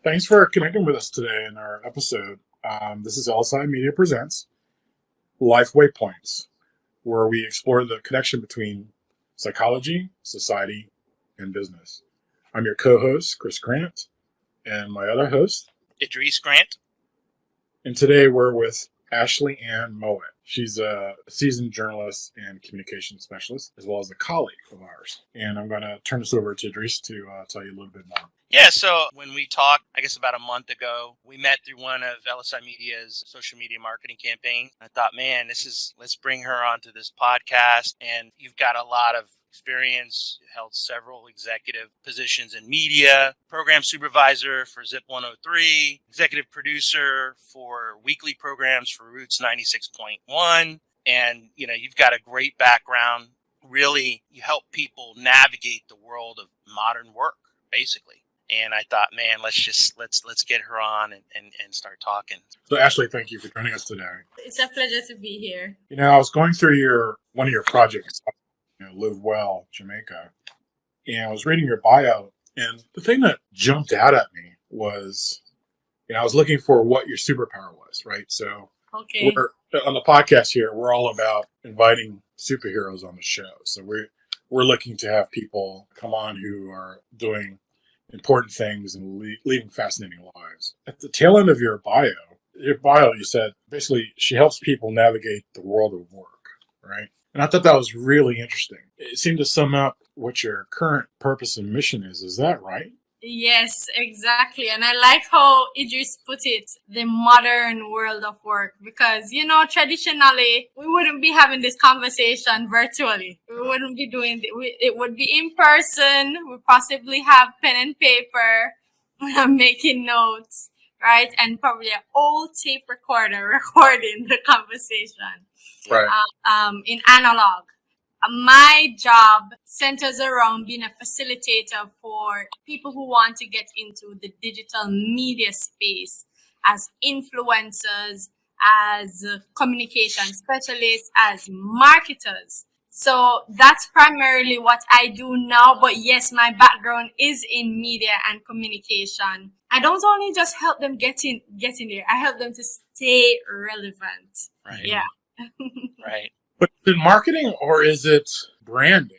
Thanks for connecting with us today in our episode. This is LSI Media Presents Life Waypoints, where we explore the connection between psychology, society, and business. I'm your co-host, Chris Grant, and my other host, Idris Grant. And today we're with Ashleigh-Ann Mowatt. She's a seasoned journalist and communication specialist, as well as a colleague of ours. And I'm going to turn this over to Idris to tell you a little bit more. Yeah, so when we talked, I guess about a month ago, we met through one of LSI Media's social media marketing campaigns. I thought, man, let's bring her onto this podcast. And you've got a lot of experience, held several executive positions in media, program supervisor for Zip 103, executive producer for weekly programs for Roots 96.1. And, you've got a great background. Really, you help people navigate the world of modern work, basically. And I thought, man, let's get her on and start talking. So Ashleigh, thank you for joining us today. It's a pleasure to be here. I was going through one of your projects, Live Well Jamaica, and I was reading your bio, and the thing that jumped out at me was, I was looking for what your superpower was, right? So okay. We're on the podcast here, we're all about inviting superheroes on the show. So we're looking to have people come on who are doing important things and leading fascinating lives. At the tail end of your bio, you said basically she helps people navigate the world of work, right? And I thought that was really interesting. It seemed to sum up what your current purpose and mission is. Is that right? Yes, exactly. And I like how Idris put it, the modern world of work, because, traditionally we wouldn't be having this conversation virtually. We wouldn't be doing it would be in person. We possibly have pen and paper, making notes, right? And probably an old tape recorder recording the conversation. Right. In analog. My job centers around being a facilitator for people who want to get into the digital media space as influencers, as communication specialists, as marketers. So that's primarily what I do now. But yes, my background is in media and communication. I don't only just help them get in there. I help them to stay relevant. Right. Yeah. Right. But is it marketing or is it branding?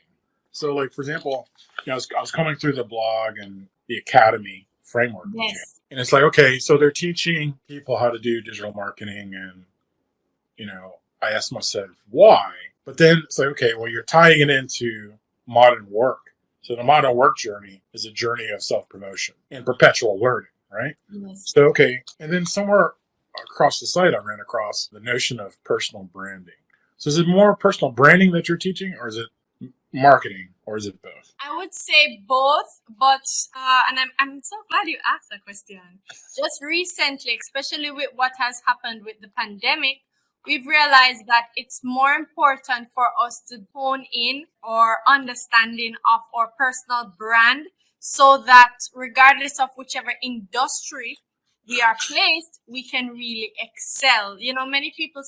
So, like, for example, I was coming through the blog and the academy framework. Yes. And it's like, okay, so they're teaching people how to do digital marketing. And, I asked myself, why? But then it's like, okay, well, you're tying it into modern work. So the modern work journey is a journey of self-promotion and perpetual learning, right? Yes. So, okay. And then somewhere across the site, I ran across the notion of personal branding. So is it more personal branding that you're teaching, or is it marketing, or is it both? I would say both, but and I'm so glad you asked that question. Just recently, especially with what has happened with the pandemic, we've realized that it's more important for us to hone in our understanding of our personal brand, so that regardless of whichever industry we are placed, we can really excel. Many people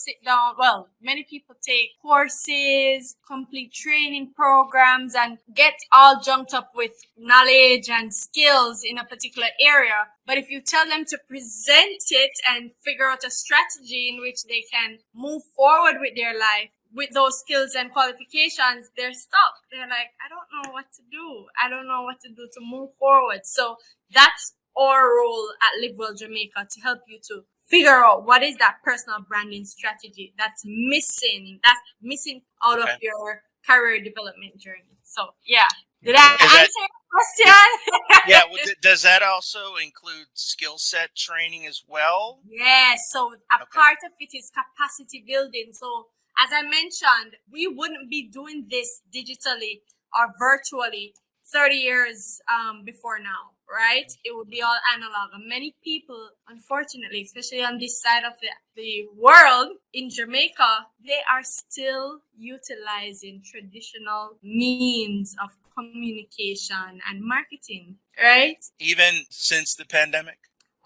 many people take courses, complete training programs, and get all junked up with knowledge and skills in a particular area. But if you tell them to present it and figure out a strategy in which they can move forward with their life, with those skills and qualifications, they're stuck. They're like, I don't know what to do. I don't know what to do to move forward. So that's our role at Live Well Jamaica, to help you to figure out what is that personal branding strategy that's missing out of your career development journey. So, yeah. Did I answer your question? Yeah. Well, does that also include skill set training as well? Yes. So a part of it is capacity building. So as I mentioned, we wouldn't be doing this digitally or virtually 30 years before now, right? It would be all analog. And many people, unfortunately, especially on this side of the world, in Jamaica, they are still utilizing traditional means of communication and marketing, right? Even since the pandemic?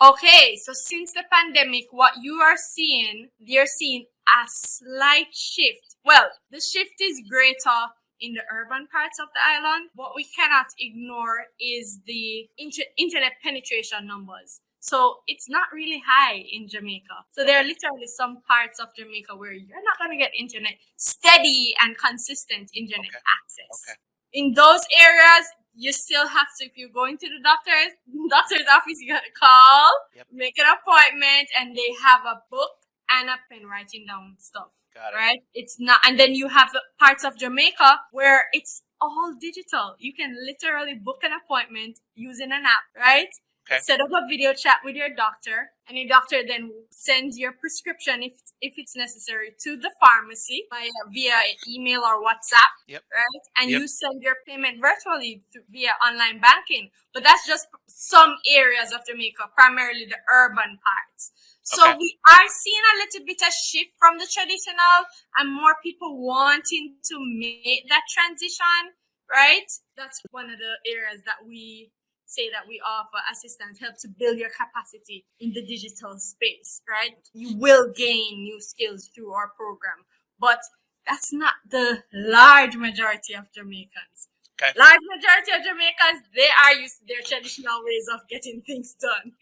Okay, so since the pandemic, what you're seeing a slight shift. Well, the shift is greater in the urban parts of the island. What we cannot ignore is the internet penetration numbers. So it's not really high in Jamaica. So there are literally some parts of Jamaica where you're not going to get internet, steady and consistent internet access. In those areas, you still have to, if you're going to the doctor's office, you got to call, make an appointment, and they have a book and a pen writing down stuff. Got it. Right? It's not, and then you have parts of Jamaica where it's all digital. You can literally book an appointment using an app, right? Okay. Set up a video chat with your doctor, and your doctor then sends your prescription, if it's necessary, to the pharmacy via email or WhatsApp, right? And you send your payment virtually via online banking. But that's just some areas of Jamaica, primarily the urban parts. So we are seeing a little bit of shift from the traditional and more people wanting to make that transition, right? That's one of the areas that we say that we offer assistance, help to build your capacity in the digital space, right? You will gain new skills through our program, but that's not the large majority of Jamaicans. Okay. Large majority of Jamaicans, they are used to their traditional ways of getting things done.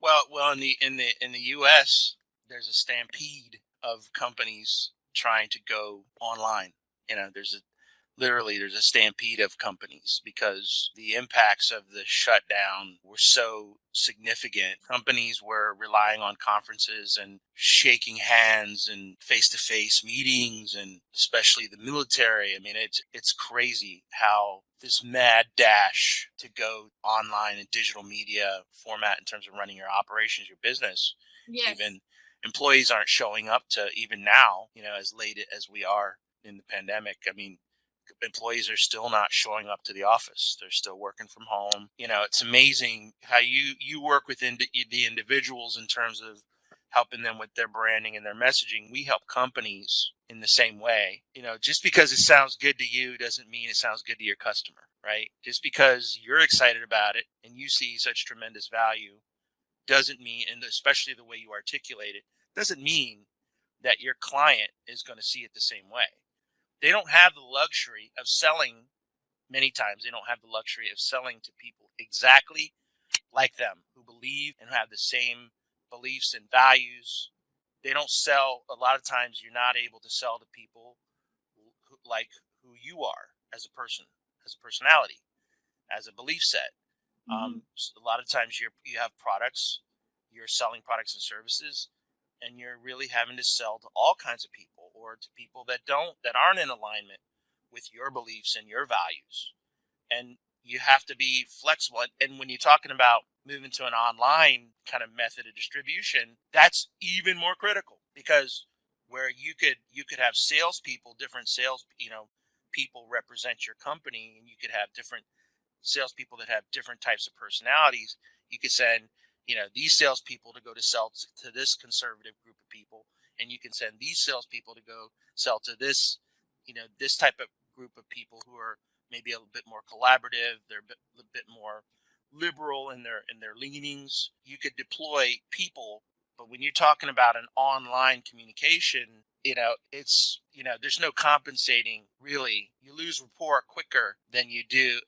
Well, in the U.S., there's a stampede of companies trying to go online. There's a stampede of companies because the impacts of the shutdown were so significant. Companies were relying on conferences and shaking hands and face-to-face meetings, and especially the military. I mean, it's crazy how this mad dash to go online and digital media format in terms of running your operations, your business. Yes. Even employees aren't showing up to, even now, as late as we are in the pandemic. I mean, employees are still not showing up to the office. They're still working from home. It's amazing how you work with the individuals in terms of helping them with their branding and their messaging. We help companies in the same way. Just because it sounds good to you doesn't mean it sounds good to your customer, right? Just because you're excited about it and you see such tremendous value doesn't mean, and especially the way you articulate it, doesn't mean that your client is going to see it the same way. They don't have the luxury of selling, many times they don't have the luxury of selling to people exactly like them, who believe and have the same beliefs and values. They don't sell, a lot of times you're not able to sell to people who you are as a person, as a personality, as a belief set. So a lot of times you have products, you're selling products and services, and you're really having to sell to all kinds of people, or to people that aren't in alignment with your beliefs and your values. And you have to be flexible. And when you're talking about moving to an online kind of method of distribution, that's even more critical, because where you could have salespeople, different sales, people represent your company, and you could have different salespeople that have different types of personalities. You could send these salespeople to go to sell to this conservative group of people, and you can send these salespeople to go sell to this, this type of group of people who are maybe a little bit more collaborative. They're a bit more liberal in their leanings. You could deploy people, but when you're talking about an online communication, it's there's no compensating really. You lose rapport quicker than you do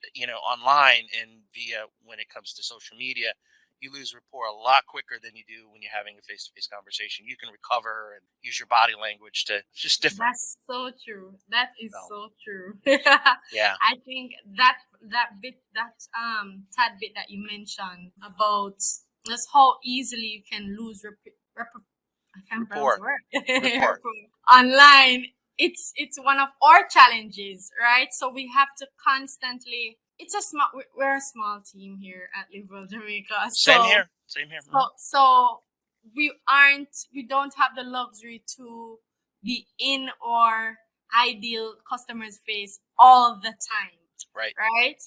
online and via when it comes to social media. You lose rapport a lot quicker than you do when you're having a face-to-face conversation. You can recover and use your body language to just different. That's so true. That is so true. Yeah. I think that tad bit that you mentioned about just how easily you can lose I can't pronounce the word. Online. It's one of our challenges, right? So we have to constantly. We're a small team here at Well Jamaica. Same here. So we don't have the luxury to be in our ideal customer's face all the time. Right.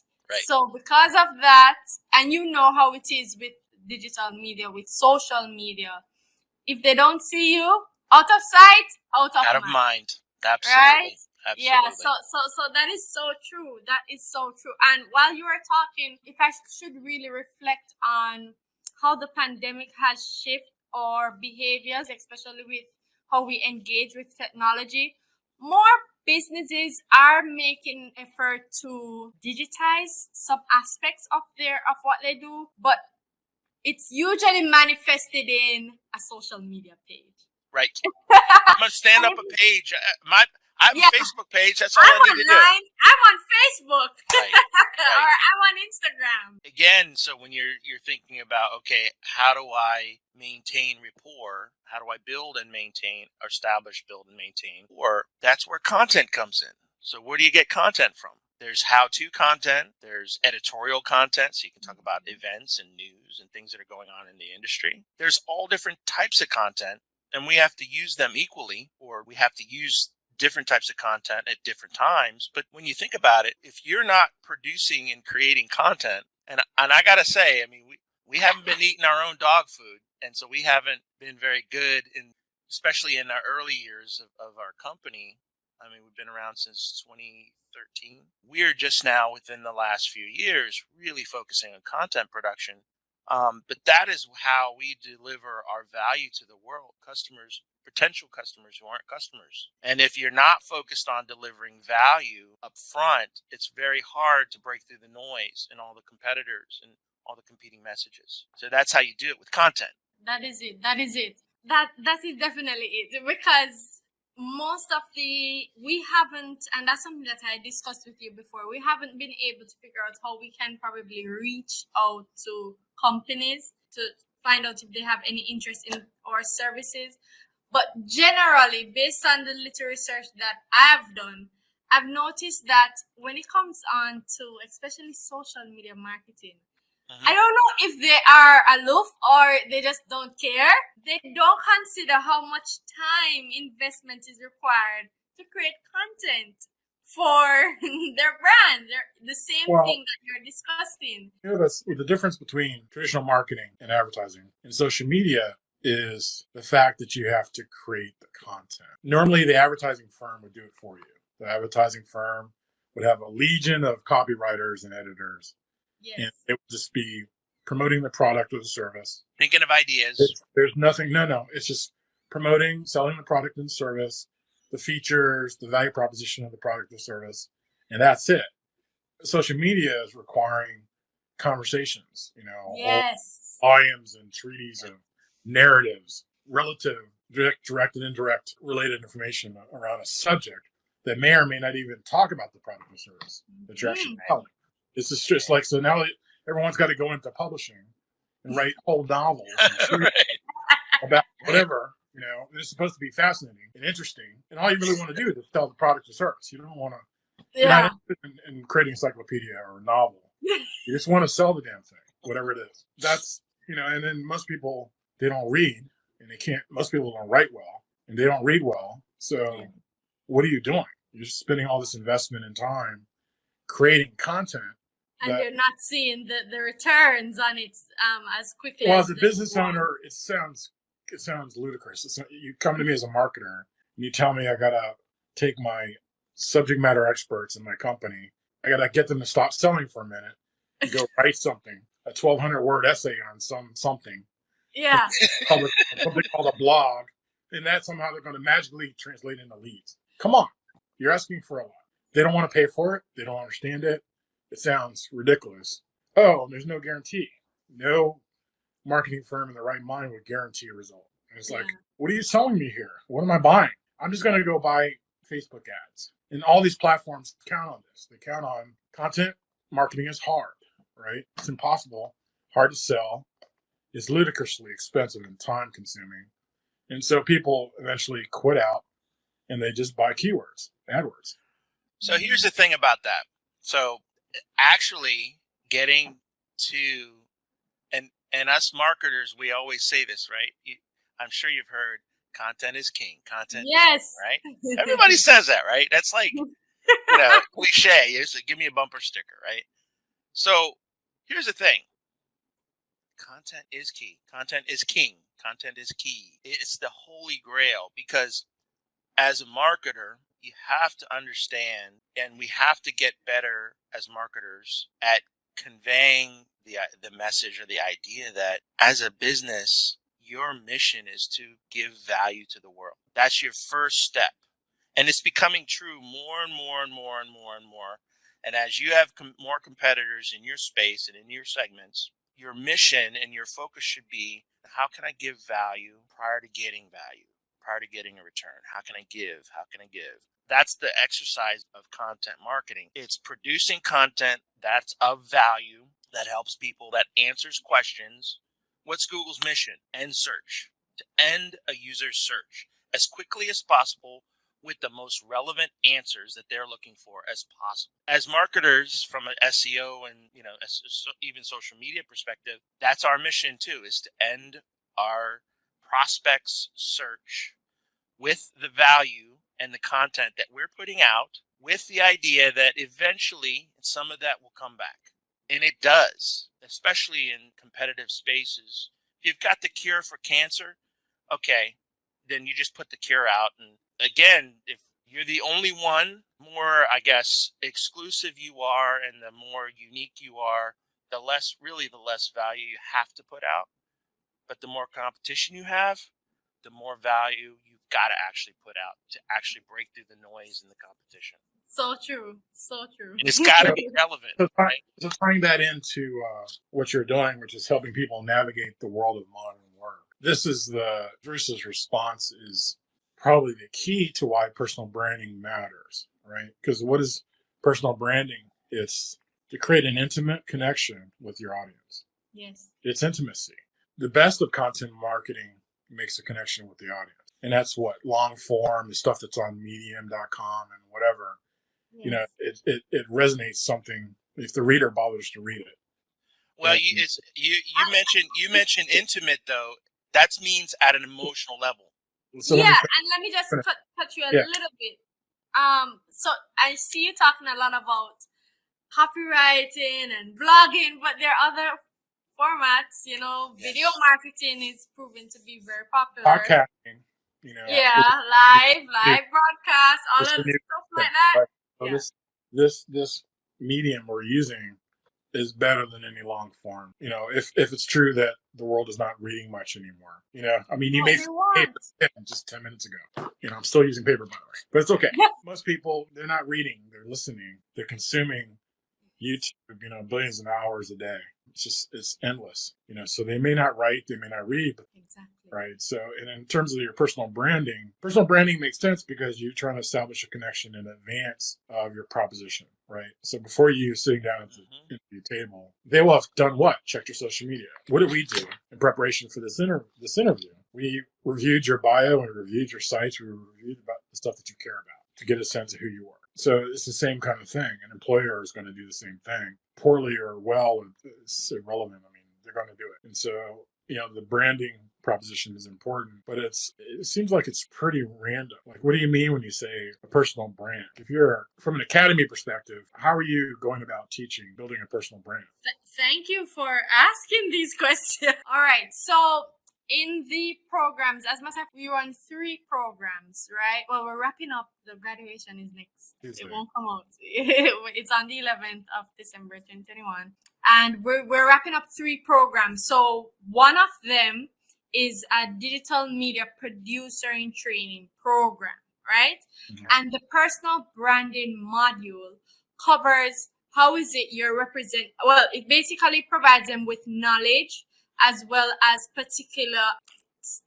So because of that, and how it is with digital media, with social media, if they don't see you, out of sight, out of mind. Absolutely. Right? Absolutely. Yeah, so that is so true. That is so true. And while you are talking, if I should really reflect on how the pandemic has shifted our behaviors, especially with how we engage with technology, more businesses are making effort to digitize some aspects of what they do, but it's usually manifested in a social media page. Right. I'm gonna stand up a page. I have a Facebook page. That's all I need to do. I'm on Facebook. Right. Or I'm on Instagram. Again, so when you're thinking about, okay, how do I maintain rapport? How do I build and maintain, or establish, build and maintain? Or that's where content comes in. So where do you get content from? There's how-to content. There's editorial content, so you can talk about events and news and things that are going on in the industry. There's all different types of content, and we have to use them equally, or we have to use different types of content at different times. But when you think about it, if you're not producing and creating content, and I gotta say, I mean, we haven't been eating our own dog food, and so we haven't been very good especially in our early years of our company. I mean, we've been around since 2013. We're just now, within the last few years, really focusing on content production. But that is how we deliver our value to the world, customers, potential customers who aren't customers. And if you're not focused on delivering value up front, it's very hard to break through the noise and all the competitors and all the competing messages. So that's how you do it with content. That is it. That is definitely it. Because we haven't, and that's something that I discussed with you before, we haven't been able to figure out how we can probably reach out to companies to find out if they have any interest in our services. But generally, based on the little research that I've done, I've noticed that when it comes on to especially social media marketing, I don't know if they are aloof or they just don't care. They don't consider how much time investment is required to create content for their brand. The same thing that you're discussing. You know, that's the difference between traditional marketing and advertising and social media is the fact that you have to create the content. Normally, the advertising firm would do it for you. The advertising firm would have a legion of copywriters and editors. Yes. And it would just be promoting the product or the service. Thinking of ideas. There's nothing. No. It's just promoting, selling the product and service, the features, the value proposition of the product or service, and that's it. Social media is requiring conversations, yes, volumes and treaties of narratives, relative, direct and indirect related information around a subject that may or may not even talk about the product or service that you're actually selling. It's just like, so now everyone's got to go into publishing and write whole novels about whatever, and it's supposed to be fascinating and interesting. And all you really want to do is sell the product or service. You don't want to, you're not interested in creating an encyclopedia or a novel. You just want to sell the damn thing, whatever it is. That's, and then most people, they don't read and most people don't write well and they don't read well. So what are you doing? You're just spending all this investment and time creating content. And you're not seeing the returns on it as quickly. Well, as a business owner, it sounds ludicrous. You come to me as a marketer and you tell me I gotta take my subject matter experts in my company, I gotta get them to stop selling for a minute and go write something, a 1,200 word essay on something. Yeah. Something called a blog, and that somehow they're going to magically translate into leads. Come on, you're asking for a lot. They don't want to pay for it. They don't understand it. It sounds ridiculous. Oh, there's no guarantee. No marketing firm in the right mind would guarantee a result. And it's like, what are you selling me here? What am I buying? I'm just going to go buy Facebook ads. And all these platforms count on this. They count on content. Marketing is hard, right? It's impossible, hard to sell. It's ludicrously expensive and time consuming. And so people eventually quit out and they just buy keywords, AdWords. So here's the thing about that. So actually getting to, and us marketers, we always say this, right? I'm sure you've heard content is king. Content is king, right? Everybody says that, right? That's like, cliche. It's like, give me a bumper sticker, right? So here's the thing. Content is key. Content is king. Content is key. It's the holy grail, because as a marketer, you have to understand, and we have to get better as marketers at conveying the message or the idea that as a business, your mission is to give value to the world. That's your first step. And it's becoming true more and more and more and more and more. And as you have more competitors in your space and in your segments, your mission and your focus should be, how can I give value prior to getting value, prior to getting a return? How can I give? How can I give? That's the exercise of content marketing. It's producing content that's of value, that helps people, that answers questions. What's Google's mission? End search. To end a user's search as quickly as possible with the most relevant answers that they're looking for as possible. As marketers, from an SEO and even social media perspective, that's our mission too, is to end our prospects' search with the value and the content that we're putting out, with the idea that eventually some of that will come back. And it does, especially in competitive spaces. If you've got the cure for cancer, okay, then you just put the cure out. And again, if you're the only one, more, I guess, exclusive you are and the more unique you are, the less value you have to put out. But the more competition you have, the more value you've got to actually put out to actually break through the noise in the competition. So true. So true. And it's got to be relevant, right? So tying that into what you're doing, which is helping people navigate the world of modern work. This is Idris's response is probably the key to why personal branding matters, right? Because what is personal branding? It's to create an intimate connection with your audience. Yes. It's intimacy. The best of content marketing makes a connection with the audience. And that's what long form, the stuff that's on medium.com and whatever. Yes. You know, it resonates something if the reader bothers to read it. Well, you mentioned intimate though. That means at an emotional level. So and let me just touch you a little bit. So I see you talking a lot about copywriting and blogging, but there are other formats. You know, video marketing is proven to be very popular. Podcasting, you know. Yeah, live broadcast, all of stuff like that. Right. So this medium we're using is better than any long form. You know, if it's true that the world is not reading much anymore. You know, I mean, you made paper just 10 minutes ago. You know, I'm still using paper, by the way, but it's okay. Yeah. Most people, they're not reading, they're listening, they're consuming YouTube, you know, billions of hours a day. It's endless, you know, so they may not write, they may not read, but exactly. Right. So, and in terms of your personal branding makes sense because you're trying to establish a connection in advance of your proposition, right? So before you sitting down at the interview table, they will have done what? Checked your social media. What did we do in preparation for this interview? We reviewed your bio, we reviewed your sites, we reviewed about the stuff that you care about to get a sense of who you are. So it's the same kind of thing. An employer is going to do the same thing. Poorly or well, it's irrelevant. I mean, they're going to do it. And so, you know, the branding proposition is important, but it seems like it's pretty random. Like, what do you mean when you say a personal brand? If you're from an academy perspective, how are you going about teaching, building a personal brand? Thank you for asking these questions. All right. So in the programs, as myself, we run 3 programs, right? Well, we're wrapping up. The graduation is next. Tuesday. It won't come out. It's on the 11th of December, 2021. And we're wrapping up 3 programs. So one of them is a digital media producer in training program, right? Mm-hmm. And the personal branding module covers how is it you're it basically provides them with knowledge as well as particular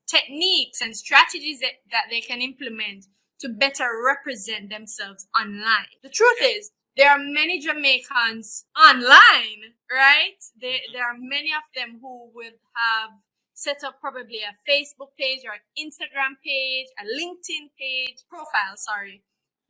techniques and strategies that they can implement to better represent themselves online. The truth is, there are many Jamaicans online, right? There are many of them who will have set up probably a Facebook page or an Instagram page, a LinkedIn page, profile,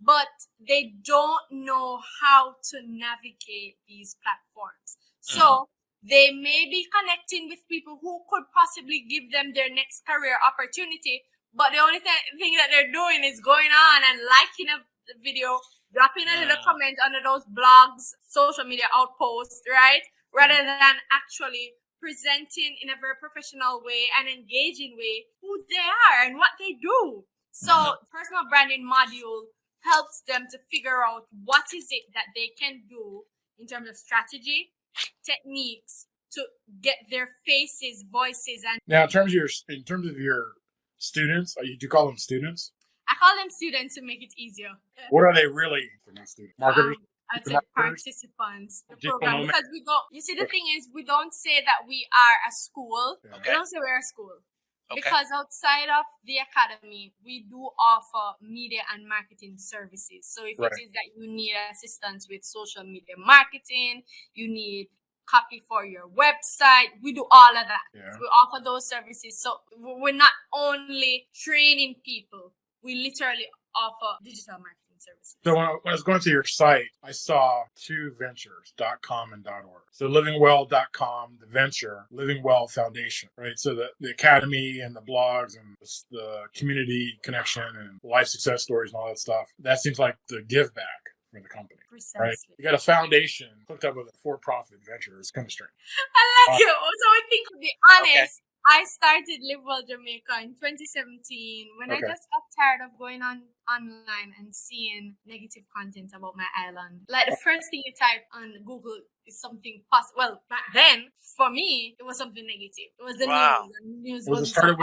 but they don't know how to navigate these platforms. So they may be connecting with people who could possibly give them their next career opportunity, but the only thing that they're doing is going on and liking a video, dropping a little comment under those blogs, social media outposts, right? Rather than actually presenting in a very professional way and engaging way who they are and what they do. So personal branding module helps them to figure out what is it that they can do in terms of strategy, techniques to get their faces, voices, and now in terms of your students, do you call them students? I call them students to make it easier. What are they really? They're not students. Marketers. I'd say Marketers? participants. The Digital program, nomad. because we don't. You see, the thing is, we don't say that we are a school. Yeah. We don't say we're a school. Okay. Because outside of the academy, we do offer media and marketing services. So if Right. it is that you need assistance with social media marketing, you need copy for your website, we do all of that. Yeah. We offer those services. So we're not only training people, we literally offer digital marketing services. So when I was going to your site, I saw two ventures, .com and .org. So livingwell.com, the venture, Living Well Foundation, right? So the academy and the blogs and the community connection and life success stories and all that stuff, that seems like the give back for the company. Precisely. Right? You got a foundation hooked up with a for-profit venture. It's kind of strange. I like it. So I think, to be honest, I started Live Well Jamaica in 2017 when I just got tired of going online and seeing negative content about my island. Like, the first thing you type on Google is something positive. Well, back then, for me, it was something negative. It was the news. And news Was it started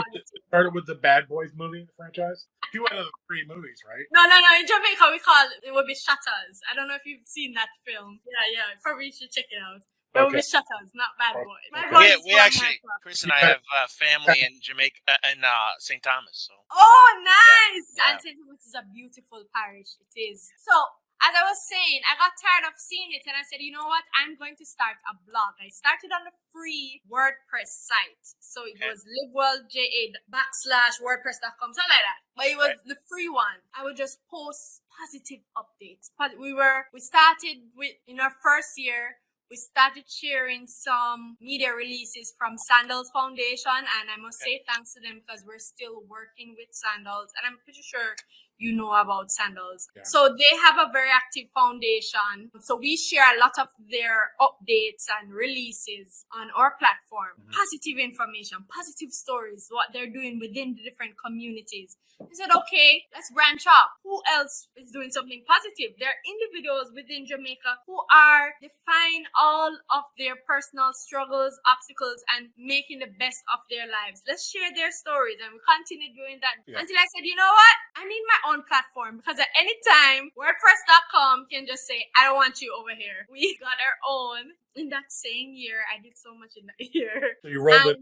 with the Bad Boys movie, the franchise? Two out of the three movies, right? No. In Jamaica, we call it would be Shutters. I don't know if you've seen that film. Yeah. Probably should check it out. It would be Shutters, not Bad Boys. We actually, Chris and I have family in Jamaica, in St. Thomas. So. Oh, nice! Yeah. And St. Thomas is a beautiful parish. It is. So, as I was saying, I got tired of seeing it, and I said, you know what? I'm going to start a blog. I started on the free WordPress site. So it was livewellja.wordpress.com, something like that. But it was the free one. I would just post positive updates. But we started with, in our first year, we started sharing some media releases from Sandals Foundation, and I must say thanks to them because we're still working with Sandals, and I'm pretty sure you know about Sandals. Yeah. So they have a very active foundation. So we share a lot of their updates and releases on our platform. Mm-hmm. Positive information, positive stories, what they're doing within the different communities. I said, okay, let's branch off. Who else is doing something positive? There are individuals within Jamaica who are defying all of their personal struggles, obstacles, and making the best of their lives. Let's share their stories. And we continue doing that until I said, you know what? I need my own platform, because at any time, WordPress.com can just say, I don't want you over here. We got our own. In that same year, I did so much in that year. So you rolled it.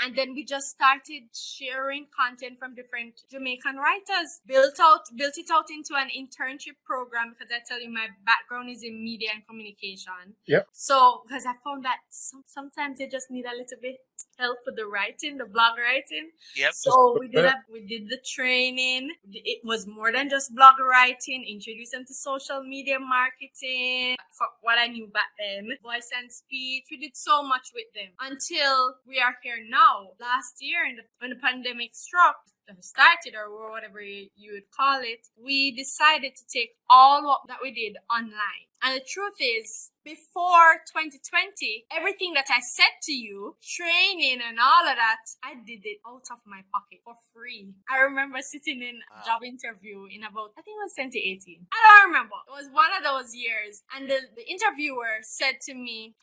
And then we just started sharing content from different Jamaican writers. Built it out into an internship program, because I tell you, my background is in media and communication. Yep. So, because I found that sometimes you just need a little bit help with the writing, the blog writing. Yep. So we did the training. It was more than just blog writing, introduce them to social media marketing, for what I knew back then, voice and speech. We did so much with them until we are here now. Last year, when the pandemic started, or whatever you would call it, we decided to take all that we did online. And the truth is, before 2020, everything that I said to you, training and all of that, I did it out of my pocket for free. I remember sitting in a job interview in about, I think it was 2018. I don't remember. It was one of those years. And the interviewer asked me,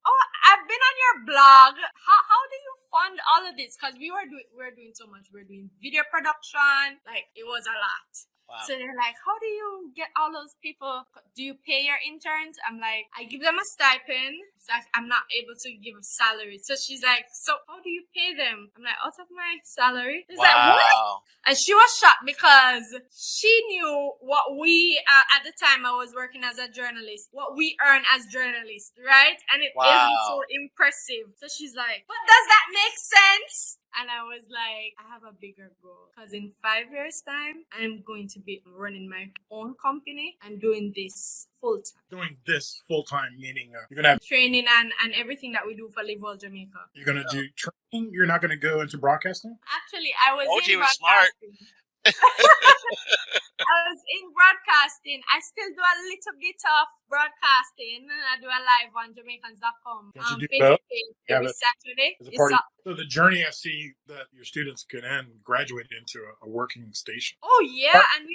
oh, I've been on your blog. How do you fund all of this? Because we were doing so much. We were doing video production. Like, it was a lot. Wow. So they're like, how do you get all those people? Do you pay your interns? I'm like, I give them a stipend. So I'm not able to give a salary. So she's like, so how do you pay them? I'm like, out of my salary. She's like, what? And she was shocked because she knew what we, at the time I was working as a journalist, what we earn as journalists, right? And it isn't so impressive. So she's like, but does that make sense? And I was like, I have a bigger goal, because in 5 years' time, I'm going to be running my own company and doing this full time. Doing this full time, meaning you're going to have training and everything that we do for Live Well Jamaica. You're going to do training? You're not going to go into broadcasting? Actually, I was in broadcasting. Smart. I was in broadcasting. I still do a little bit of broadcasting. I do a live on Jamaicans.com. Don't you do both? Every Saturday. So the journey I see that your students can then graduate into a working station. Oh yeah, and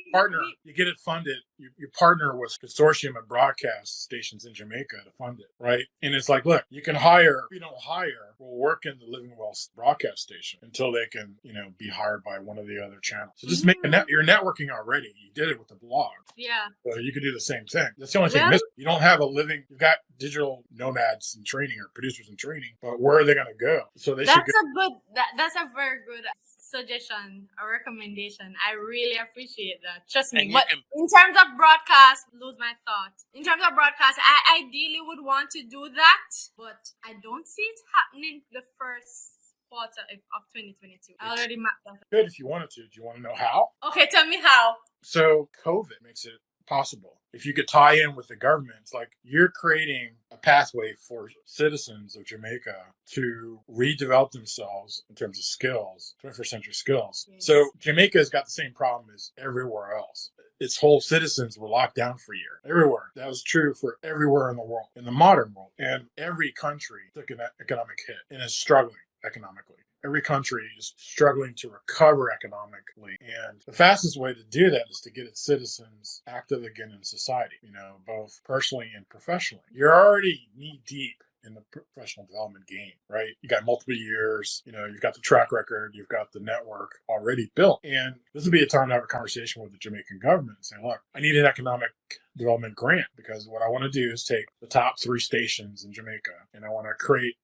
You get it funded. You partner with consortium of broadcast stations in Jamaica to fund it, right? And it's like, look, you can hire. If you don't hire, we'll work in the Living Well broadcast station until they can, be hired by one of the other channels. So just make you're networking already. You did it with the blog. Yeah. So you could do the same thing. That's the only thing missing. You don't have you've got digital nomads in training or producers in training, but where are they going to go? So they that's a very good suggestion, a recommendation. I really appreciate that. Trust me. But in terms of broadcast, lose my thought. In terms of broadcast, I ideally would want to do that, but I don't see it happening the first quarter of 2022. I already mapped that. Good if you wanted to. Do you want to know how? Okay, tell me how. So COVID makes it possible. If you could tie in with the government, it's like you're creating a pathway for citizens of Jamaica to redevelop themselves in terms of skills, 21st century skills. Yes. So Jamaica's got the same problem as everywhere else. Its whole citizens were locked down for a year. Everywhere. That was true for everywhere in the world, in the modern world. And every country took an economic hit and is struggling economically. Every country is struggling to recover economically. And the fastest way to do that is to get its citizens active again in society, both personally and professionally. You're already knee deep in the professional development game, right? You got multiple years, you've got the track record, you've got the network already built. And this would be a time to have a conversation with the Jamaican government and say, look, I need an economic development grant because what I want to do is take the top 3 stations in Jamaica and I want to create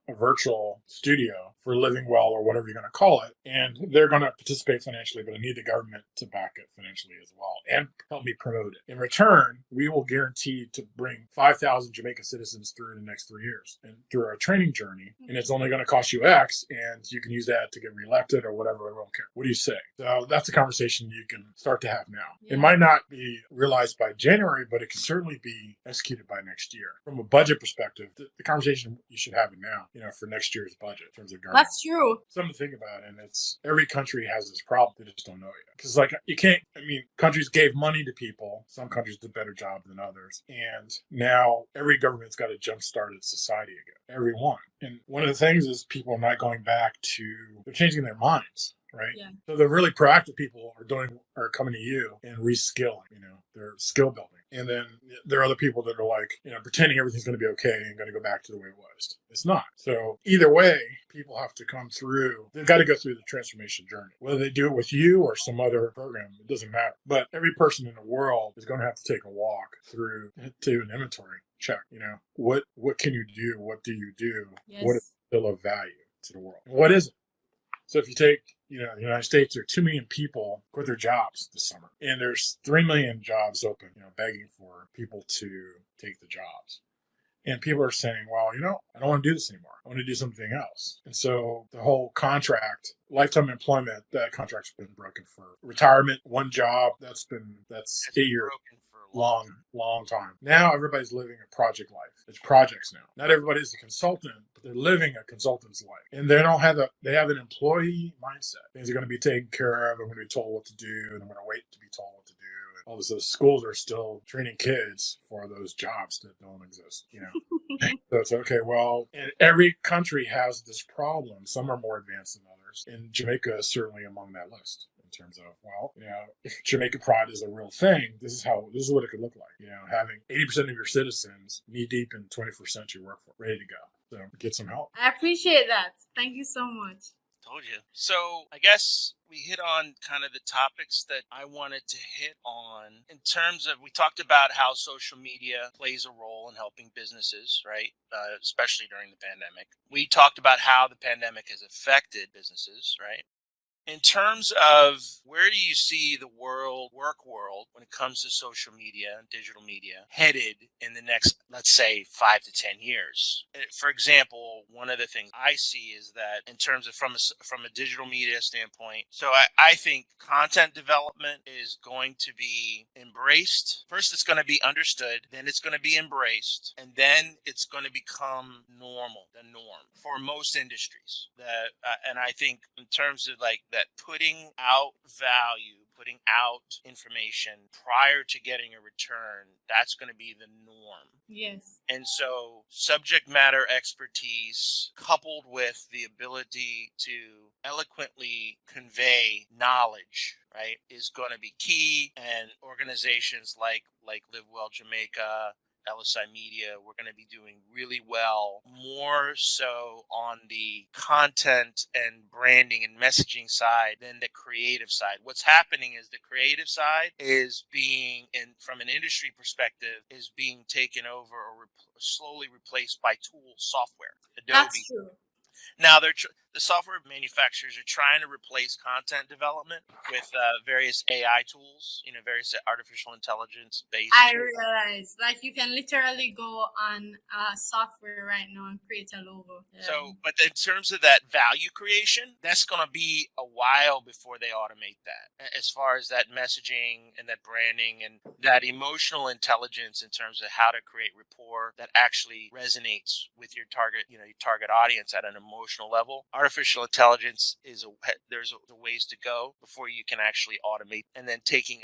a virtual studio for Living Well or whatever you're going to call it. And they're going to participate financially, but I need the government to back it financially as well and help me promote it. In return, we will guarantee to bring 5,000 Jamaica citizens through in the next 3 years and through our training journey. And it's only going to cost you X and you can use that to get reelected or whatever. I don't care. What do you say? So that's a conversation you can start to have now. Yeah. It might not be realized by January, but it can certainly be executed by next year. From a budget perspective, the conversation you should have it now, for next year's budget in terms of government. That's true. Something to think about. And it's every country has this problem. They just don't know it yet. Because countries gave money to people. Some countries did a better job than others. And now every government's got to jumpstart its society again. Everyone. And one of the things is people are not going back they're changing their minds. Right. Yeah. So the really proactive people are coming to you and reskilling, they're skill building. And then there are other people that are like, pretending everything's going to be okay and going to go back to the way it was. It's not. So either way, people have to come through. They've got to go through the transformation journey. Whether they do it with you or some other program, it doesn't matter. But every person in the world is going to have to take a walk through to an inventory check. What can you do? What do you do? Yes. What is still of value to the world? What is it? So if you take, the United States, there are 2 million people quit their jobs this summer. And there's 3 million jobs open, begging for people to take the jobs. And people are saying, well, I don't want to do this anymore. I want to do something else. And so the whole contract, lifetime employment, that contract's been broken for retirement, one job, that's 8 years. Long time. Now everybody's living a project life. It's projects now. Not everybody's a consultant, but they're living a consultant's life. And they have an employee mindset. Things are going to be taken care of. I'm going to be told what to do, and I'm going to wait to be told what to do. And all this, schools are still training kids for those jobs that don't exist. So it's okay. Well, and every country has this problem. Some are more advanced than others, and Jamaica is certainly among that list. In terms of, if Jamaican pride is a real thing, this is what it could look like. Having 80% of your citizens knee deep in 21st century workforce, ready to go. So get some help. I appreciate that. Thank you so much. Told you. So I guess we hit on kind of the topics that I wanted to hit on in terms of, we talked about how social media plays a role in helping businesses, right? Especially during the pandemic. We talked about how the pandemic has affected businesses, right? In terms of where do you see the work world, when it comes to social media and digital media headed in the next, let's say, 5 to 10 years? For example, one of the things I see is that in terms of from a digital media standpoint, so I think content development is going to be embraced. First, it's going to be understood, then it's going to be embraced, and then it's going to become the norm for most industries. And I think in terms of like that, putting out value, putting out information prior to getting a return, that's going to be the norm. Yes. And so subject matter expertise coupled with the ability to eloquently convey knowledge, right, is going to be key. And organizations like Live Well Jamaica, LSI Media, we're going to be doing really well, more so on the content and branding and messaging side than the creative side. What's happening is the creative side is being, from an industry perspective, is being taken over or slowly replaced by tool software. Adobe. That's true. Now, the software manufacturers are trying to replace content development with various AI tools, various artificial intelligence based. I realize, like, you can literally go on software right now and create a logo. Yeah. So, but in terms of that value creation, that's going to be a while before they automate that. As far as that messaging and that branding and that emotional intelligence in terms of how to create rapport that actually resonates with your target, your target audience at an emotional level. Artificial intelligence there's ways to go before you can actually automate, and then taking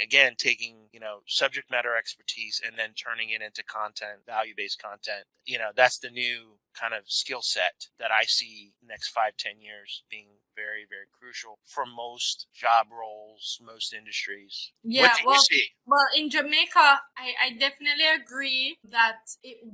subject matter expertise and then turning it into content, value-based content. That's the new kind of skill set that I see next 5-10 years being very, very crucial for most job roles, most industries. Yeah, what do you see? Well, in Jamaica, I definitely agree that it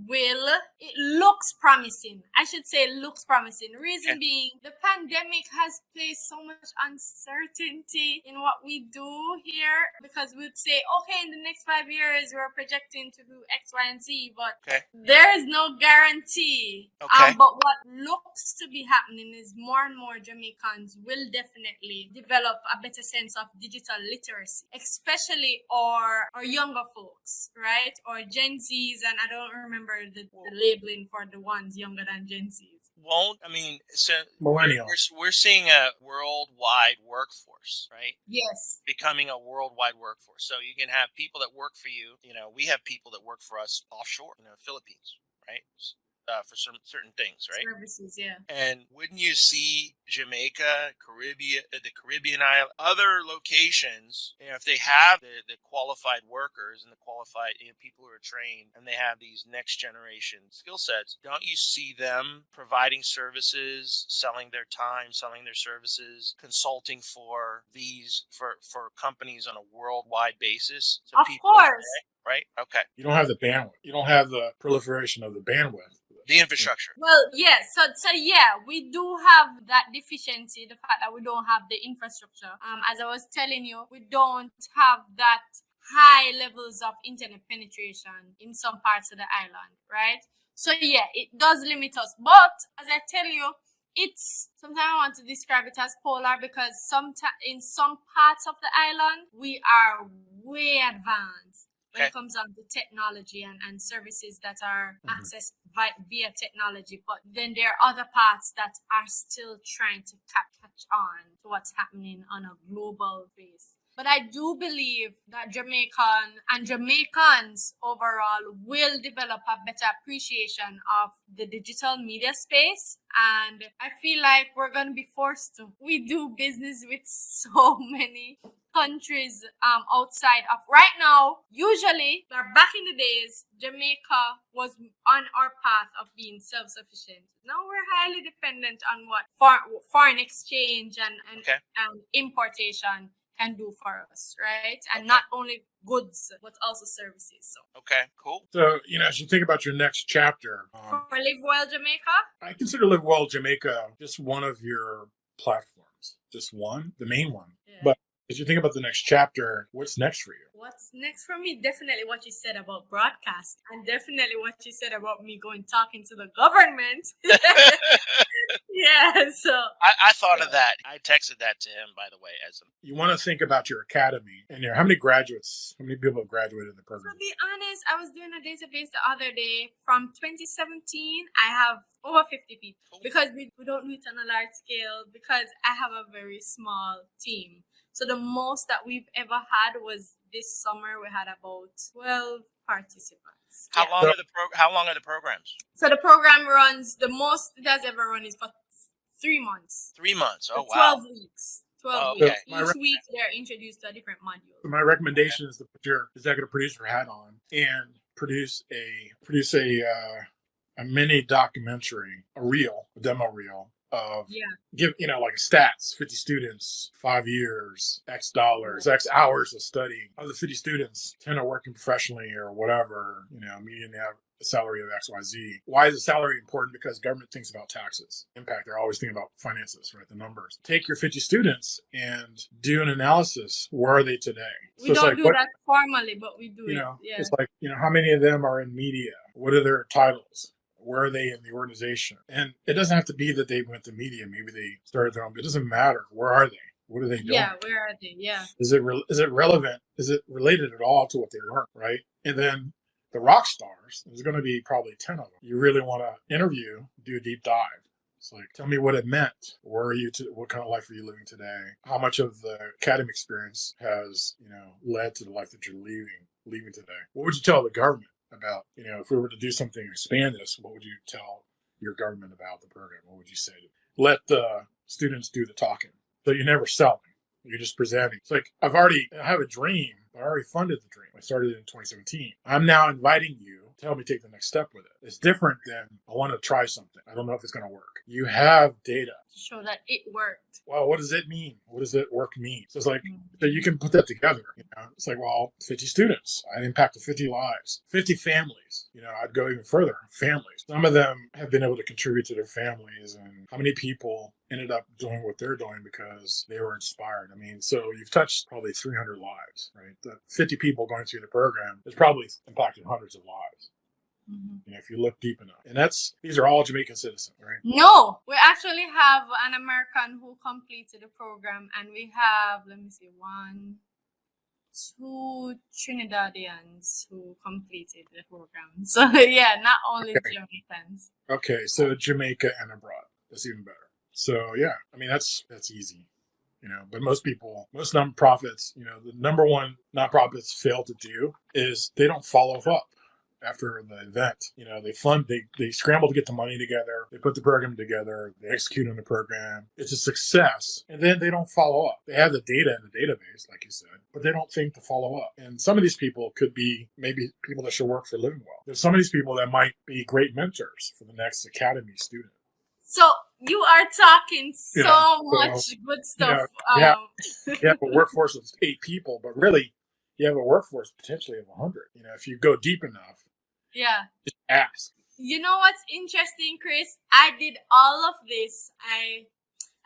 looks promising. I should say it looks promising. Reason being, the pandemic has placed so much uncertainty in what we do here, because we'd say, okay, in the next 5 years, we're projecting to do X, Y, and Z, but there is no guarantee. Okay. But what looks to be happening is more and more Jamaicans will definitely develop a better sense of digital literacy, especially our younger folks, right? Or Gen Zs, and I don't remember the labeling for the ones younger than Gen Zs. Millennials. We're seeing a worldwide workforce, right? Yes. Becoming a worldwide workforce. So you can have people that work for you. We have people that work for us offshore, Philippines, right? For some certain things, right? Services, yeah. And wouldn't you see Jamaica, the Caribbean island, other locations, if they have the qualified workers and the qualified people who are trained, and they have these next generation skill sets, don't you see them providing services, selling their time, selling their services, consulting for companies on a worldwide basis? So of course. Right? Okay. You don't have the bandwidth. You don't have the proliferation of the bandwidth. The infrastructure. Well, yes. So yeah, we do have that deficiency, the fact that we don't have the infrastructure. As I was telling you, we don't have that high levels of internet penetration in some parts of the island, right? So yeah, it does limit us. But as I tell you, sometimes I want to describe it as polar, because in some parts of the island, we are way advanced when it comes down to technology and services that are accessed via technology. But then there are other parts that are still trying to catch on to what's happening on a global base. But I do believe that Jamaicans overall will develop a better appreciation of the digital media space. And I feel like we're going to be forced to. We do business with so many countries outside of right now. Usually, back in the days, Jamaica was on our path of being self-sufficient. Now we're highly dependent on what foreign exchange and importation can do for us, right? And not only goods, but also services. So. Okay, cool. So, as you think about your next chapter. For Live Well Jamaica? I consider Live Well Jamaica just one of your platforms. Just one, the main one. Yeah. But as you think about the next chapter, what's next for you? What's next for me? Definitely what you said about broadcast, and definitely what you said about me talking to the government. Yeah, so I thought of that. I texted that to him, by the way. You want to think about your academy and how many people have graduated in the program? To be honest, I was doing a database the other day. From 2017, I have over 50 people, because we don't do it on a large scale, because I have a very small team. So the most that we've ever had was this summer. We had about 12 participants. How long are the programs? So the program runs, the most it has ever run is for 3 months. 3 months. Oh, 12 wow. weeks. 12 weeks. Okay. Each week they're introduced to a different module. So my recommendation is to put your executive producer hat on and produce a mini documentary, a demo reel of give like stats, 50 students, 5 years, X dollars, X hours of study. Of the 50 students, 10 are working professionally or whatever, median salary of XYZ. Why is the salary important? Because government thinks about taxes, impact. They're always thinking about finances, right? The numbers. Take your 50 students and do an analysis. Where are they today? We don't do that formally, but we do it. Yeah. It's like, how many of them are in media? What are their titles? Where are they in the organization? And it doesn't have to be that they went to media. Maybe they started their own. It doesn't matter. Where are they? What are they doing? Yeah, where are they? Yeah. Is it relevant? Is it related at all to what they learned? Right? And then the rock stars, there's going to be probably 10 of them. You really want to interview, do a deep dive. It's like, tell me what it meant. Where are you? What kind of life are you living today? How much of the academic experience has, led to the life that you're leaving today? What would you tell the government about, if we were to do something, expand this, what would you tell your government about the program? What would you say? Let the students do the talking. So you're never selling. You're just presenting. It's like, I have a dream. I already funded the dream. I started it in 2017. I'm now inviting you to help me take the next step with it. It's different than I want to try something. I don't know if it's going to work. You have data to show that it worked. Well, what does it mean? What does it work mean? So it's like, so you can put that together. It's like, well, 50 students. I impacted 50 lives, 50 families. I'd go even further. Families. Some of them have been able to contribute to their families, and how many people ended up doing what they're doing because they were inspired. So you've touched probably 300 lives, right? The 50 people going through the program has probably impacted hundreds of lives. Mm-hmm. If you look deep enough. And these are all Jamaican citizens, right? No, we actually have an American who completed the program, and we have, 2 Trinidadians who completed the program. So yeah, not only Jamaicans. Okay, so Jamaica and abroad. That's even better. So yeah, that's easy. But most nonprofits, the number one nonprofits fail to do is they don't follow up after the event. They scramble to get the money together, they put the program together, they execute on the program, it's a success, and then they don't follow up. They have the data in the database, like you said, but they don't think to follow up. And some of these people could be maybe people that should work for Living Well. There's some of these people that might be great mentors for the next academy student. So you are talking much good stuff. You have a workforce of 8 people, but really you have a workforce potentially of 100. If you go deep enough, just ask. You know what's interesting, Chris? I did all of this. I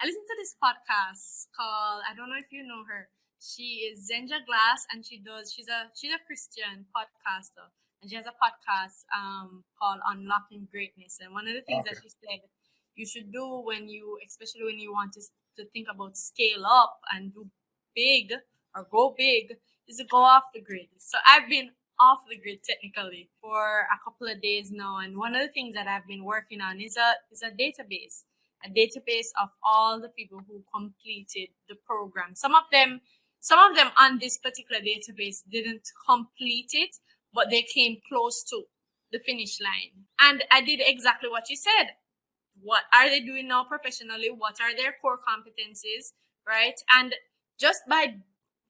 listened to this podcast called, I don't know if you know her. She is Zenja Glass, and she's a Christian podcaster, and she has a podcast called Unlocking Greatness. And one of the things that she said you should do especially when you want to think about scale up and do big or go big, is to go off the grid. So I've been off the grid technically for a couple of days now, and one of the things that I've been working on is a database of all the people who completed the program. Some of them on this particular database didn't complete it, but they came close to the finish line. And I did exactly what you said. What are they doing now professionally? What are their core competencies, right? And just by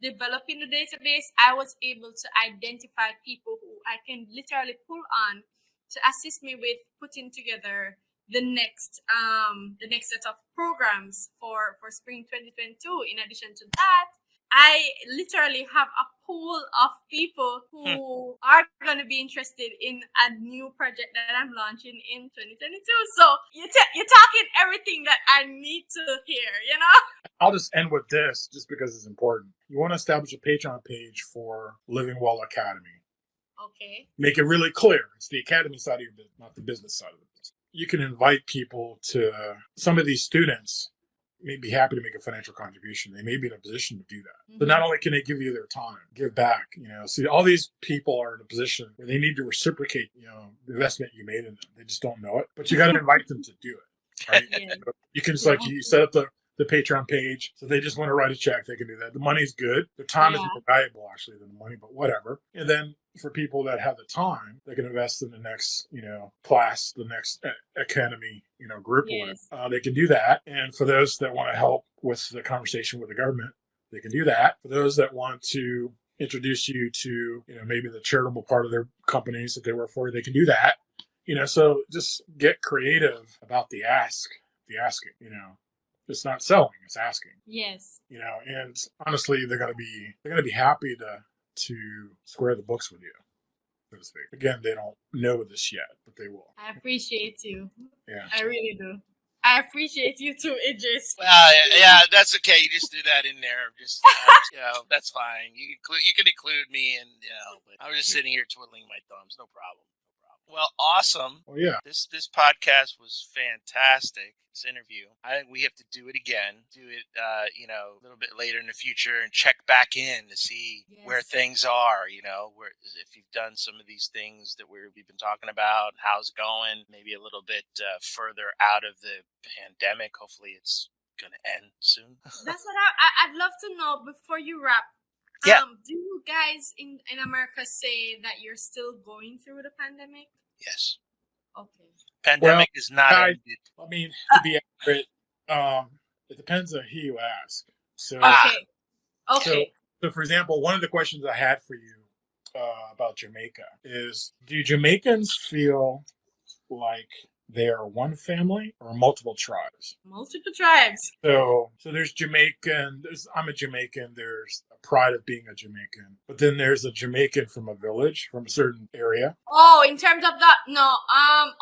developing the database, I was able to identify people who I can literally pull on to assist me with putting together the next set of programs for spring 2022. In addition to that, I literally have a pool of people who are going to be interested in a new project that I'm launching in 2022. So you're talking everything that I need to hear, I'll just end with this, just because it's important. You want to establish a Patreon page for Living Well Academy. Okay. Make it really clear. It's the academy side of your business, not the business side of the business. You can invite people to, some of these students may be happy to make a financial contribution. They may be in a position to do that. Mm-hmm. But not only can they give you their time, give back, See, all these people are in a position where they need to reciprocate, the investment you made in them. They just don't know it. But you got to invite them to do it. Right? Yeah. So you can just you set up the Patreon page. So they just want to write a check, they can do that. The money's good. Their time is more valuable actually than the money, but whatever. And then for people that have the time, they can invest in the next, class, the next academy, group. Yes. They can do that. And for those that want to help with the conversation with the government, they can do that. For those that want to, introduce you to, maybe the charitable part of their companies that they work for. They can do that, so just get creative about the asking, it's not selling, it's asking. Yes. And honestly, they're going to be happy to square the books with you, so to speak. Again, they don't know this yet, but they will. I appreciate you. Yeah. I really do. I appreciate you too, Idris. Yeah, that's okay. You just threw that in there. Just, that's fine. You can include me, and but I was just sitting here twiddling my thumbs. No problem. Well, awesome. Well, yeah. This podcast was fantastic. This interview. I think we have to do it again. Do it, a little bit later in the future, and check back in to see where things are. Where if you've done some of these things that we've been talking about, how's it going? Maybe a little bit further out of the pandemic. Hopefully, it's gonna end soon. That's what I'd love to know before you wrap. Yeah. Do you guys in America say that you're still going through the pandemic? Yes. Okay. Pandemic is not ended. I mean, to be accurate, it depends on who you ask. So, Okay. So, for example, one of the questions I had for you about Jamaica is, do Jamaicans feel like they are one family or multiple tribes? Multiple tribes. So there's Jamaican. I'm a Jamaican. There's a pride of being a Jamaican. But then there's a Jamaican from a village, from a certain area. Oh, in terms of that, no.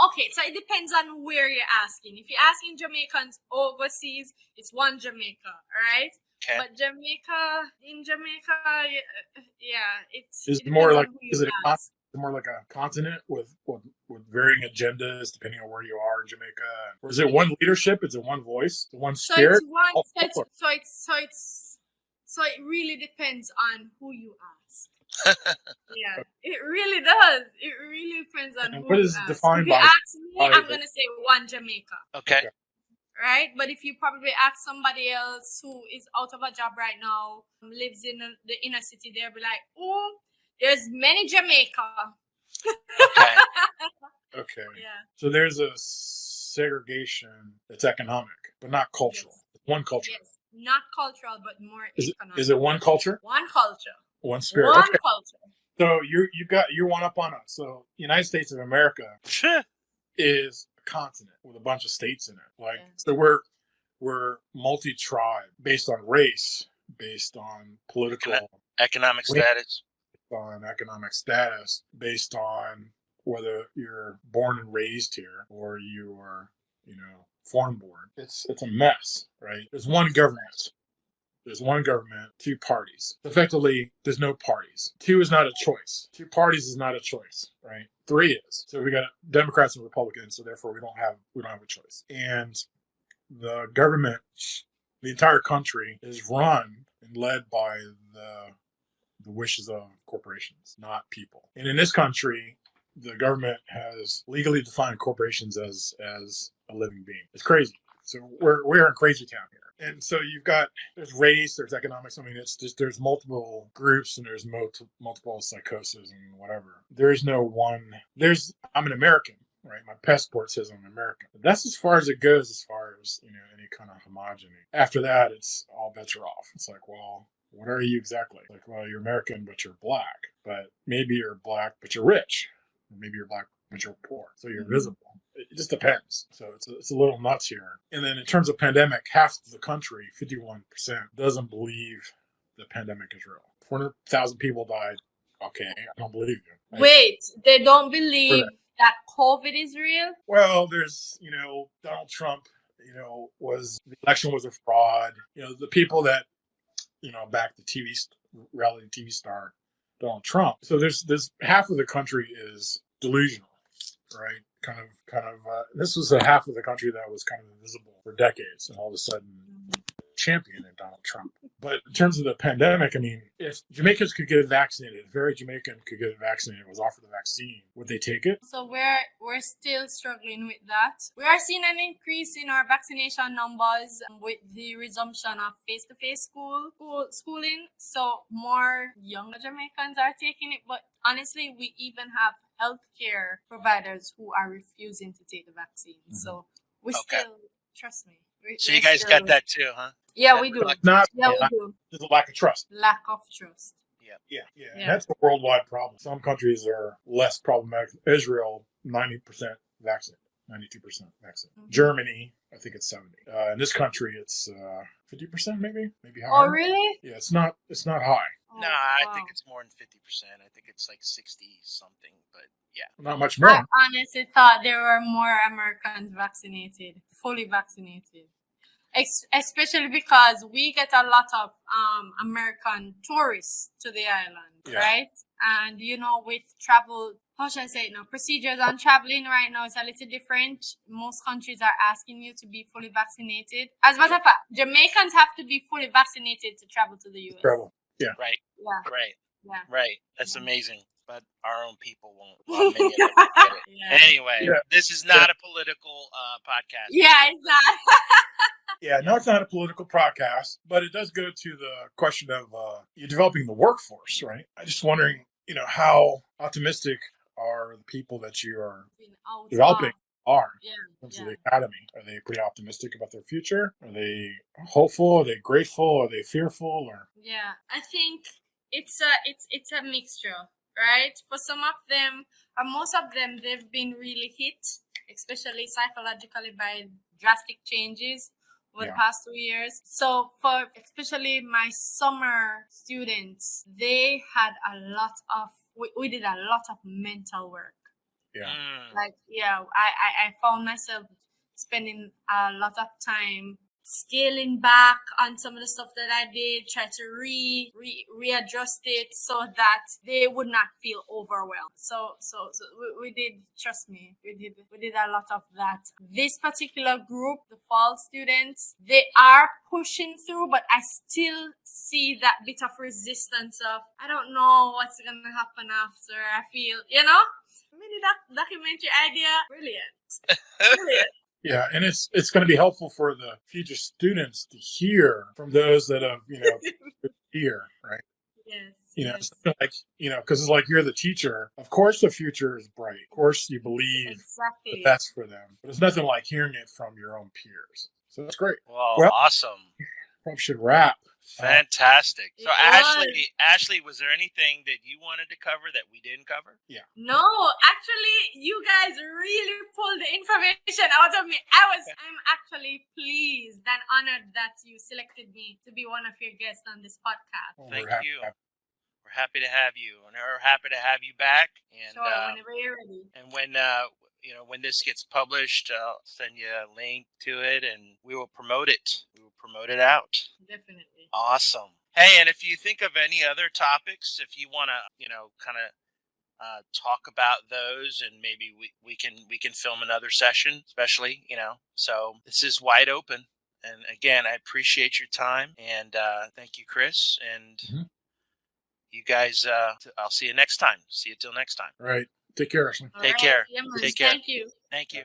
Okay, so it depends on where you're asking. If you're asking Jamaicans overseas, it's one Jamaica, right? Okay. But in Jamaica, it's is it more like a continent with varying agendas depending on where you are in Jamaica, or is it one leadership? Is it one voice, one spirit? So it really depends on who you ask. Yeah, it really does. It really depends on who you ask. Defined if you ask me, I'm gonna say one Jamaica. Okay. Right, but if you probably ask somebody else who is out of a job right now, lives in the inner city, they'll be like, "Oh, there's many Jamaica." Okay. Okay. Yeah. So there's a segregation that's economic, but not cultural. Yes. It's one culture. Yes. Not cultural, but more economic. Is it one culture? One culture. One spirit. One culture. So you're one up on us. So United States of America is a continent with a bunch of states in it. So we're multi-tribe based on race, based on political economic status. On economic status, based on whether you're born and raised here or you are, foreign born. It's a mess, right? There's one government. Two parties. Effectively, there's no parties. Two is not a choice. Two parties is not a choice, right? Three is. So we got Democrats and Republicans, so therefore we don't have a choice. And the government, the entire country, is run and led by the wishes of corporations, not people. And in this country, the government has legally defined corporations as a living being. It's crazy. So we're in crazy town here. And so there's race, there's economics. I mean, it's just, there's multiple groups and there's multiple psychoses and whatever. There's no one, I'm an American, right? My passport says I'm American. But that's as far as it goes, as far as, any kind of homogeny. After that, it's all bets are off. It's like, well, what are you exactly? Like, well, you're American, but you're black. But maybe you're black, but you're rich. Or maybe you're black, but you're poor. So you're visible. It just depends. So it's a little nuts here. And then in terms of pandemic, half of the country, 51%, doesn't believe the pandemic is real. 400,000 people died. Okay, I don't believe you. Wait, they don't believe that COVID is real? Well, there's, Donald Trump, the election was a fraud. The people that, back the reality TV star Donald Trump. So there's half of the country is delusional, right? Kind of. This was a half of the country that was kind of invisible for decades, and all of a sudden, championing Donald Trump. But in terms of the pandemic, I mean, if Jamaicans could get vaccinated, if every Jamaican could get vaccinated, was offered the vaccine, would they take it? So we're still struggling with that. We are seeing an increase in our vaccination numbers with the resumption of face-to-face schooling. So more younger Jamaicans are taking it. But honestly, we even have healthcare providers who are refusing to take the vaccine. Mm-hmm. So we still, trust me. So you guys got that too, huh? Yeah, we do. We do. There's a lack of trust. Lack of trust. Yeah. Yeah. And that's a worldwide problem. Some countries are less problematic. Israel, 90% vaccinated, 92% vaccinated. Mhm. Germany, I think it's 70. In this country, it's 50%, maybe Oh, higher. really? Yeah, it's not high. No, I think it's more than 50%. I think it's like 60 something, but yeah. Not much I more. honestly thought there were more Americans vaccinated, fully vaccinated. Especially because we get a lot of American tourists to the island, right? And with travel, how should I say it now? Procedures on traveling right now is a little different. Most countries are asking you to be fully vaccinated. As a matter of fact, Jamaicans have to be fully vaccinated to travel to the U.S. Travel. Yeah. Right. Yeah. Right. Yeah. Right. That's amazing. But our own people won't. Well, many of them won't get it. Yeah. Anyway, this is not a political podcast. Yeah, it's not. Yeah, no, it's not a political podcast, but it does go to the question of you developing the workforce, right? I'm just wondering, how optimistic are the people that you are developing are in terms of the academy? Are they pretty optimistic about their future? Are they hopeful? Are they grateful? Are they fearful? Or yeah, I think it's a mixture, right? For some of them, most of them, they've been really hit, especially psychologically, by drastic changes over the past 2 years. So for especially my summer students, they had a lot of, we did a lot of mental work. Yeah. Like, I found myself spending a lot of time scaling back on some of the stuff that I did, try to readjust it so that they would not feel overwhelmed. So we did, trust me, we did a lot of that. This particular group, the fall students, they are pushing through, but I still see that bit of resistance of, I don't know what's gonna happen after. I feel, really that documentary idea, brilliant. Yeah, and it's going to be helpful for the future students to hear from those that have, here, right? Yes. It's like, because it's like you're the teacher. Of course, the future is bright. Of course, you believe that that's for them. But it's nothing like hearing it from your own peers. So that's great. Well, awesome. Probably should wrap. Fantastic. So, Ashleigh, was there anything that you wanted to cover that we didn't cover? Yeah. No, actually, you guys really pulled the information out of me. I'm actually pleased and honored that you selected me to be one of your guests on this podcast. Well, thank you. We're happy to have you, and we're happy to have you back. And sure, whenever you're ready. And when this gets published, I'll send you a link to it, and we will promote it. We will promote it out. Definitely. Awesome. Hey, and if you think of any other topics, if you want to, kind of talk about those, and maybe we can film another session, especially, So this is wide open. And again, I appreciate your time, and thank you, Chris, and you guys. I'll see you next time. See you till next time. All right. Take care, Ashleigh. Take care. Yeah, Take care. Thank you. Thank you.